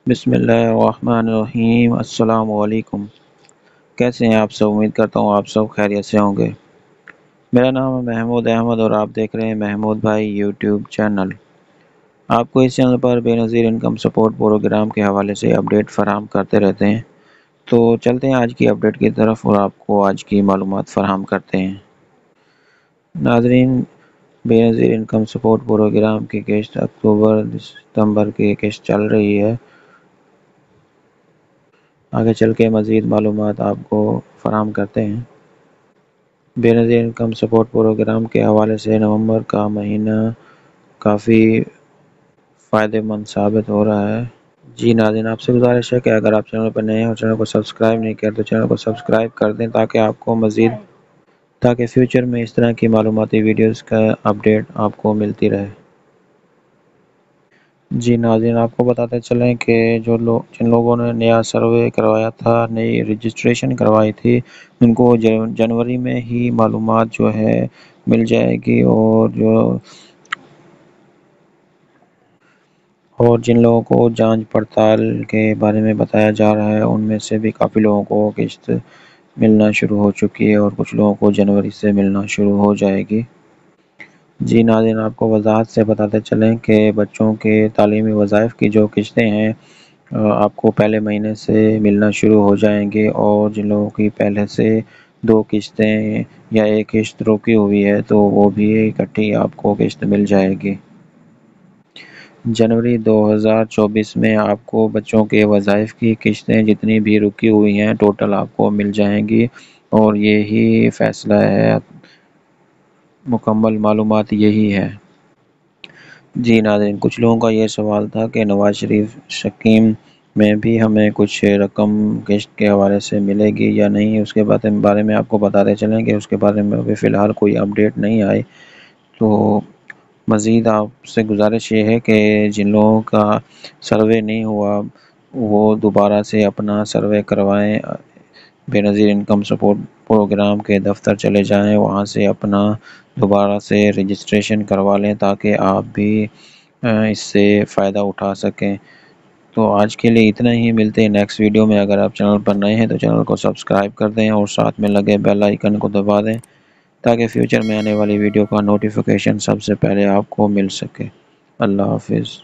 بسم اللہ الرحمن الرحیم۔ السلام علیکم۔ کیسے ہیں آپ سب؟ امید کرتا ہوں آپ سب خیریت سے ہوں گے۔ میرا نام ہے محمود احمد اور آپ دیکھ رہے ہیں محمود بھائی یوٹیوب چینل۔ آپ کو اس چینل پر بے نظیر انکم سپورٹ پروگرام کے حوالے سے اپڈیٹ فراہم کرتے رہتے ہیں، تو چلتے ہیں آج کی اپڈیٹ کی طرف اور آپ کو آج کی معلومات فراہم کرتے ہیں۔ ناظرین، بے نظیر انکم سپورٹ پروگرام کی قسط اکتوبر ستمبر کی قسط چل رہی ہے۔ آگے چل کے مزید معلومات آپ کو فراہم کرتے ہیں۔ بے نظیر انکم سپورٹ پروگرام کے حوالے سے نومبر کا مہینہ کافی فائدہ مند ثابت ہو رہا ہے۔ جی ناظرین، آپ سے گزارش ہے کہ اگر آپ چینل پر نئے ہیں اور چینل کو سبسکرائب نہیں کیا تو چینل کو سبسکرائب کر دیں تاکہ فیوچر میں اس طرح کی معلوماتی ویڈیوز کا اپڈیٹ آپ کو ملتی رہے۔ جی ناظرین، آپ کو بتاتے چلیں کہ جن لوگوں نے نیا سروے کروایا تھا، نئی رجسٹریشن کروائی تھی، ان کو جنوری میں ہی معلومات جو ہے مل جائے گی، اور جن لوگوں کو جانچ پڑتال کے بارے میں بتایا جا رہا ہے ان میں سے بھی کافی لوگوں کو قسط ملنا شروع ہو چکی ہے اور کچھ لوگوں کو جنوری سے ملنا شروع ہو جائے گی۔ جی ناظرین، آپ کو وضاحت سے بتاتے چلیں کہ بچوں کے تعلیمی وظائف کی جو قسطیں ہیں آپ کو پہلے مہینے سے ملنا شروع ہو جائیں گے، اور جن لوگوں کی پہلے سے 2 قسطیں یا 1 قسط رکی ہوئی ہے تو وہ بھی اکٹھی آپ کو قسط مل جائے گی۔ جنوری 2024 میں آپ کو بچوں کے وظائف کی قسطیں جتنی بھی رکی ہوئی ہیں ٹوٹل آپ کو مل جائیں گی، اور یہی فیصلہ ہے، مکمل معلومات یہی ہے۔ جی ناظرین، کچھ لوگوں کا یہ سوال تھا کہ نواز شریف اسکیم میں بھی ہمیں کچھ رقم قسط کے حوالے سے ملے گی یا نہیں، اس کے بارے میں آپ کو بتاتے چلیں کہ اس کے بارے میں ابھی فی الحال کوئی اپڈیٹ نہیں آئی۔ تو مزید آپ سے گزارش یہ ہے کہ جن لوگوں کا سروے نہیں ہوا وہ دوبارہ سے اپنا سروے کروائیں، بے نظیر انکم سپورٹ پروگرام کے دفتر چلے جائیں، وہاں سے اپنا دوبارہ سے رجسٹریشن کروا لیں تاکہ آپ بھی اس سے فائدہ اٹھا سکیں۔ تو آج کے لیے اتنا ہی، ملتے ہیں نیکسٹ ویڈیو میں۔ اگر آپ چینل پر نئے ہیں تو چینل کو سبسکرائب کر دیں اور ساتھ میں لگے بیل آئیکن کو دبا دیں تاکہ فیوچر میں آنے والی ویڈیو کا نوٹیفیکیشن سب سے پہلے آپ کو مل سکے۔ اللہ حافظ۔